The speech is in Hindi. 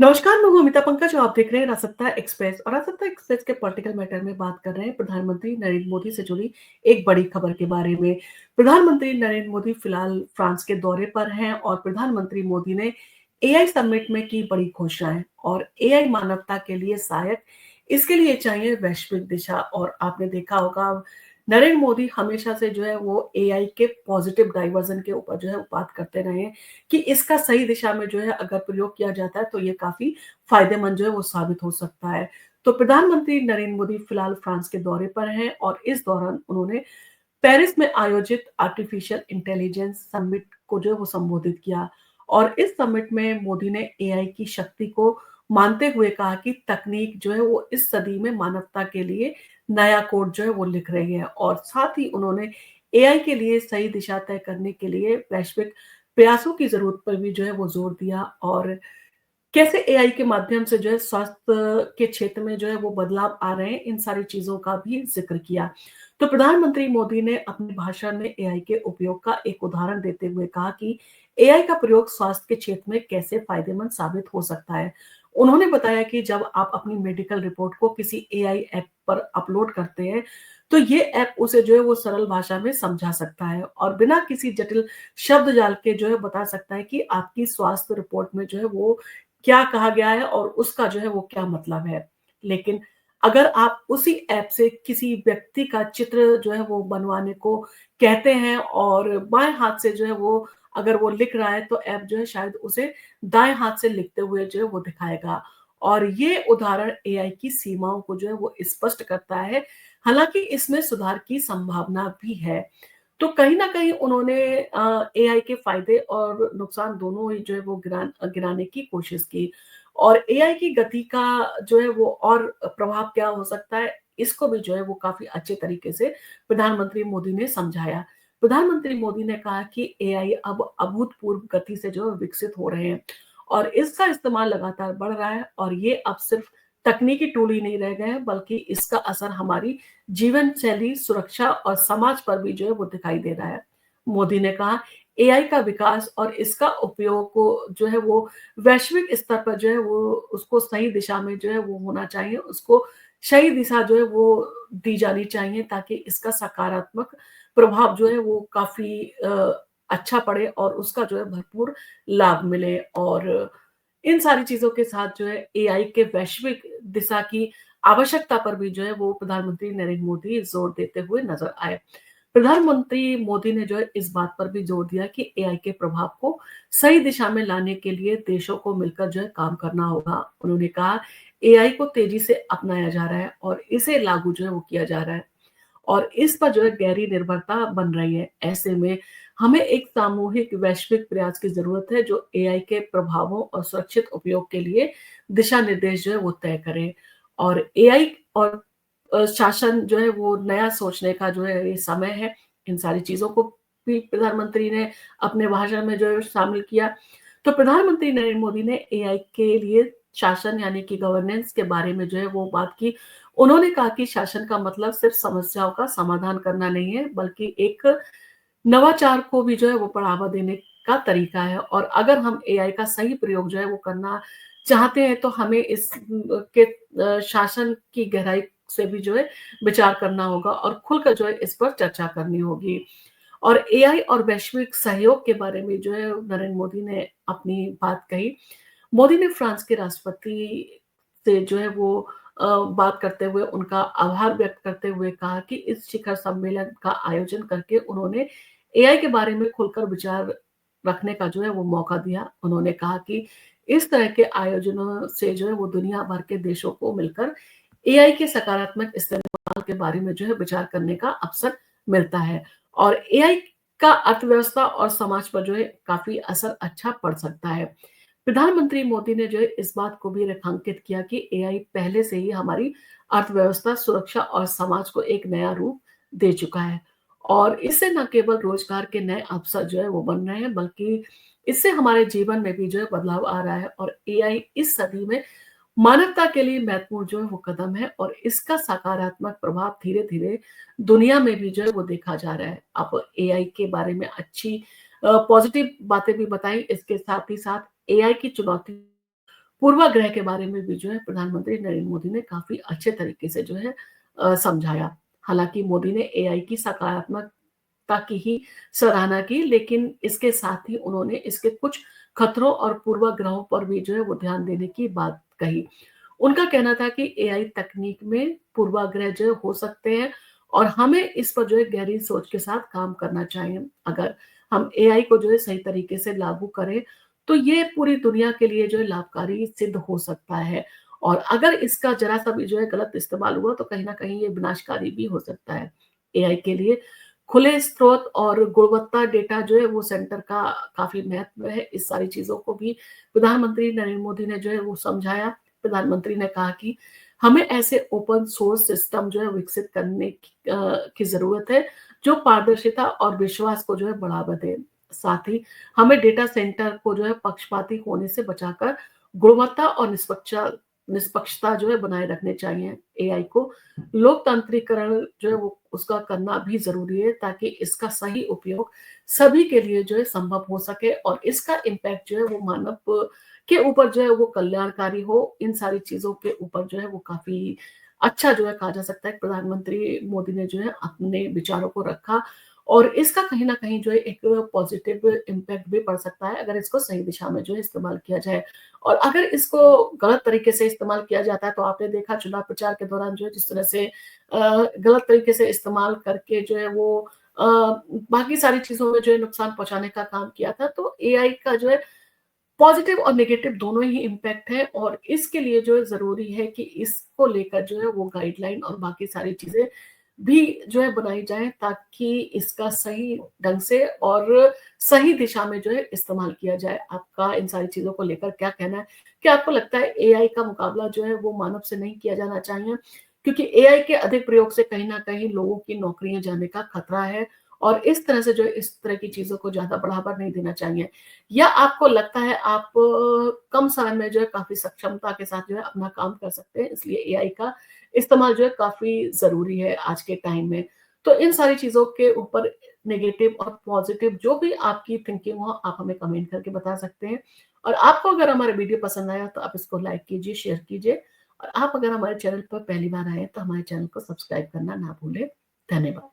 नमस्कार, मैं हूँ अमिता पंकज और आप देख रहे हैं राजसत्ता एक्सप्रेस और राजसत्ता एक्सप्रेस के पॉलिटिकल मैटर में बात कर रहे हैं प्रधानमंत्री नरेंद्र मोदी से जुड़ी एक बड़ी खबर के बारे में। प्रधानमंत्री नरेंद्र मोदी फिलहाल फ्रांस के दौरे पर हैं और प्रधानमंत्री मोदी ने एआई समिट में की बड़ी घोषणाएं और एआई मानवता के लिए सहायक, इसके लिए चाहिए वैश्विक दिशा। और आपने देखा होगा नरेंद्र मोदी हमेशा से जो है वो एआई के पॉजिटिव डाइवर्जन के ऊपर जो है वो बात करते रहे हैं कि इसका सही दिशा में जो है अगर प्रयोग किया जाता है तो ये काफ़ी फ़ायदेमंद जो है वो साबित हो सकता है। तो प्रधानमंत्री नरेंद्र मोदी फिलहाल फ्रांस के दौरे पर हैं और इस दौरान उन्होंने पेरिस में आयोजित आर्टिफिशियल इंटेलिजेंस समिट को जो है वो संबोधित किया। और इस समिट में मोदी ने एआई की शक्ति को मानते हुए कहा कि तकनीक जो है वो इस सदी में मानवता के लिए नया कोड जो है वो लिख रही है। और साथ ही उन्होंने एआई के लिए सही दिशा तय करने के लिए वैश्विक प्रयासों की जरूरत पर भी जो है वो जोर दिया और कैसे एआई के माध्यम से जो है स्वास्थ्य के क्षेत्र में जो है वो बदलाव आ रहे हैं, इन सारी चीज़ों का भी ज़िक्र किया। तो प्रधानमंत्री मोदी ने अपने भाषण में एआई के उपयोग का एक उदाहरण देते हुए कहा कि एआई का प्रयोग स्वास्थ्य के क्षेत्र में कैसे फ़ायदेमंद साबित हो सकता है। उन्होंने बताया कि जब आप अपनी मेडिकल रिपोर्ट को किसी एआई ऐप पर अपलोड करते हैं, तो ये ऐप उसे जो है वो सरल भाषा में समझा सकता है और बिना किसी जटिल शब्द जाल के जो है बता सकता है कि आपकी स्वास्थ्य रिपोर्ट में जो है वो क्या कहा गया है और उसका जो है वो क्या मतलब है। लेकिन अगर आप उसी ऐप से किसी व्यक्ति का चित्र जो है वो बनवाने को कहते हैं और बाएँ हाथ से जो है वो अगर वो लिख रहा है तो ऐप जो है शायद उसे दाएँ हाथ से लिखते हुए जो है वो दिखाएगा। और ये उदाहरण एआई की सीमाओं को जो है वो स्पष्ट करता है। हालाँकि इसमें सुधार की संभावना भी है। तो कहीं न कहीं उन्होंने एआई के फ़ायदे और नुकसान दोनों ही जो है वो गिनाने की कोशिश की। और एआई की गति का जो है वो और प्रभाव क्या हो सकता है, इसको भी जो है वो काफ़ी अच्छे तरीके से प्रधानमंत्री मोदी ने समझाया। प्रधानमंत्री मोदी ने कहा कि एआई अब अभूतपूर्व गति से जो है विकसित हो रहे हैं और इसका इस्तेमाल लगातार बढ़ रहा है और ये अब सिर्फ़ तकनीकी टूल ही नहीं रह गए हैं, बल्कि इसका असर हमारी जीवन शैली, सुरक्षा और समाज पर भी जो है वो दिखाई दे रहा है। मोदी ने कहा एआई का विकास और इसका उपयोग को जो है वो वैश्विक स्तर पर जो है वो उसको सही दिशा में जो है वो होना चाहिए, उसको सही दिशा जो है वो दी जानी चाहिए ताकि इसका सकारात्मक प्रभाव जो है वो काफ़ी अच्छा पड़े और उसका जो है भरपूर लाभ मिले। और इन सारी चीज़ों के साथ जो है एआई के वैश्विक दिशा की आवश्यकता पर भी जो है वो प्रधानमंत्री नरेंद्र मोदी जोर देते हुए नजर आए। प्रधानमंत्री मोदी ने जो है इस बात पर भी जोर दिया कि एआई के प्रभाव को सही दिशा में लाने के लिए देशों को मिलकर जो है काम करना होगा। उन्होंने कहा एआई को तेजी से अपनाया जा रहा है और इसे लागू जो है वो किया जा रहा है और इस पर जो है गहरी निर्भरता बन रही है। ऐसे में हमें एक सामूहिक वैश्विक प्रयास की ज़रूरत है जो एआई के प्रभावों और सुरक्षित उपयोग के लिए दिशा निर्देश जो है वो तय करे। और एआई और शासन जो है वो नया सोचने का जो है ये समय है। इन सारी चीज़ों को भी प्रधानमंत्री ने अपने भाषण में जो है शामिल किया। तो प्रधानमंत्री नरेंद्र मोदी ने एआई के लिए शासन यानी कि गवर्नेंस के बारे में जो है वो बात की। उन्होंने कहा कि शासन का मतलब सिर्फ समस्याओं का समाधान करना नहीं है, बल्कि एक नवाचार को भी जो है वो बढ़ावा देने का तरीका है। और अगर हम एआई का सही प्रयोग जो है वो करना चाहते हैं तो हमें इस के शासन की गहराई से भी जो है विचार करना होगा और खुलकर जो है इस पर चर्चा करनी होगी। और एआई और वैश्विक सहयोग के बारे में जो है नरेंद्र मोदी ने अपनी बात कही। मोदी ने फ्रांस के राष्ट्रपति से जो है वो बात करते हुए उनका आभार व्यक्त करते हुए कहा कि इस शिखर सम्मेलन का आयोजन करके उन्होंने एआई के बारे में खुलकर विचार रखने का जो है वो मौका दिया। उन्होंने कहा कि इस तरह के आयोजनों से जो है वो दुनिया भर के देशों को मिलकर एआई के सकारात्मक इस्तेमाल के बारे में जो है विचार करने का अवसर मिलता है और एआई का अर्थव्यवस्था और समाज पर जो है काफ़ी असर अच्छा पड़ सकता है। प्रधानमंत्री मोदी ने जो है इस बात को भी रेखांकित किया कि एआई पहले से ही हमारी अर्थव्यवस्था, सुरक्षा और समाज को एक नया रूप दे चुका है और इससे न केवल रोजगार के नए अवसर जो है वो बन रहे हैं, बल्कि इससे हमारे जीवन में भी जो है बदलाव आ रहा है। और एआई इस सदी में मानवता के लिए महत्वपूर्ण जो है वो कदम है और इसका सकारात्मक प्रभाव धीरे-धीरे दुनिया में भी जो है वो देखा जा रहा है। आप एआई के बारे में अच्छी पॉजिटिव बातें भी बताई, इसके साथ ही साथ एआई की चुनौती पूर्वाग्रह के बारे में भी जो है प्रधानमंत्री नरेंद्र मोदी ने काफ़ी अच्छे तरीके से जो है समझाया। हालाँकि मोदी ने एआई की सकारात्मकता की ही सराहना की, लेकिन इसके साथ ही उन्होंने इसके कुछ खतरों और पूर्वाग्रहों पर भी जो है वो ध्यान देने की बात कही। उनका कहना था कि एआई तकनीक में पूर्वाग्रह जो है हो सकते हैं और हमें इस पर जो है गहरी सोच के साथ काम करना चाहिए। अगर हम एआई को जो है सही तरीके से लागू करें, तो ये पूरी दुनिया के लिए जो है लाभकारी सिद्ध हो सकता है और अगर इसका ज़रा-सा भी जो है गलत इस्तेमाल हुआ, तो कहीं न कहीं ये विनाशकारी भी हो सकता है। एआई के लिए खुले स्रोत और गुणवत्ता डेटा जो है वो सेंटर का काफ़ी महत्व है। इस सारी चीज़ों को भी प्रधानमंत्री नरेंद्र मोदी ने जो है वो समझाया। प्रधानमंत्री ने कहा कि हमें ऐसे ओपन सोर्स सिस्टम जो है विकसित करने की ज़रूरत है, जो पारदर्शिता और विश्वास को जो है बढ़ावा दें। साथ ही हमें डेटा सेंटर को जो है पक्षपाती होने से बचाकर गुणवत्ता और निष्पक्षता जो है बनाए रखने चाहिए। एआई को लोकतांत्रिकरण जो है वो उसका करना भी ज़रूरी है ताकि इसका सही उपयोग सभी के लिए जो है संभव हो सके और इसका इम्पैक्ट जो है वो मानव के ऊपर जो है वो कल्याणकारी हो। इन सारी चीज़ों के ऊपर जो है वो काफ़ी अच्छा जो है कहा जा सकता है प्रधानमंत्री मोदी ने जो है अपने विचारों को रखा और इसका कहीं न कहीं जो है एक पॉज़िटिव इम्पैक्ट भी पड़ सकता है अगर इसको सही दिशा में जो है इस्तेमाल किया जाए। और अगर इसको गलत तरीके से इस्तेमाल किया जाता है तो आपने देखा चुनाव प्रचार के दौरान जो है जिस तरह से गलत तरीके से इस्तेमाल करके जो है वो अ, बाकी सारी चीज़ों में जो है नुकसान पहुँचाने का काम किया था। तो एआई का जो है पॉजिटिव और नेगेटिव दोनों ही इम्पैक्ट है और इसके लिए जो है ज़रूरी है कि इसको लेकर जो है वो गाइडलाइन और बाकी सारी चीज़ें भी जो है बनाई जाएँ ताकि इसका सही ढंग से और सही दिशा में जो है इस्तेमाल किया जाए। आपका इन सारी चीज़ों को लेकर क्या कहना है? क्या आपको लगता है एआई का मुकाबला जो है वो मानव से नहीं किया जाना चाहिए? क्योंकि एआई के अधिक प्रयोग से कहीं न कहीं लोगों की नौकरियाँ जाने का खतरा है और इस तरह से जो है इस तरह की चीज़ों को ज़्यादा बढ़ावा नहीं देना चाहिए। या आपको लगता है आप कम समय में जो है काफ़ी सक्षमता के साथ जो है अपना काम कर सकते हैं, इसलिए एआई का इस्तेमाल जो है काफ़ी ज़रूरी है आज के टाइम में। तो इन सारी चीज़ों के ऊपर नेगेटिव और पॉज़िटिव जो भी आपकी थिंकिंग हो, आप हमें कमेंट करके बता सकते हैं। और आपको अगर हमारा वीडियो पसंद आया तो आप इसको लाइक कीजिए, शेयर कीजिए और आप अगर हमारे चैनल पर पहली बार आए हैं तो हमारे चैनल को सब्सक्राइब करना ना भूलें। धन्यवाद।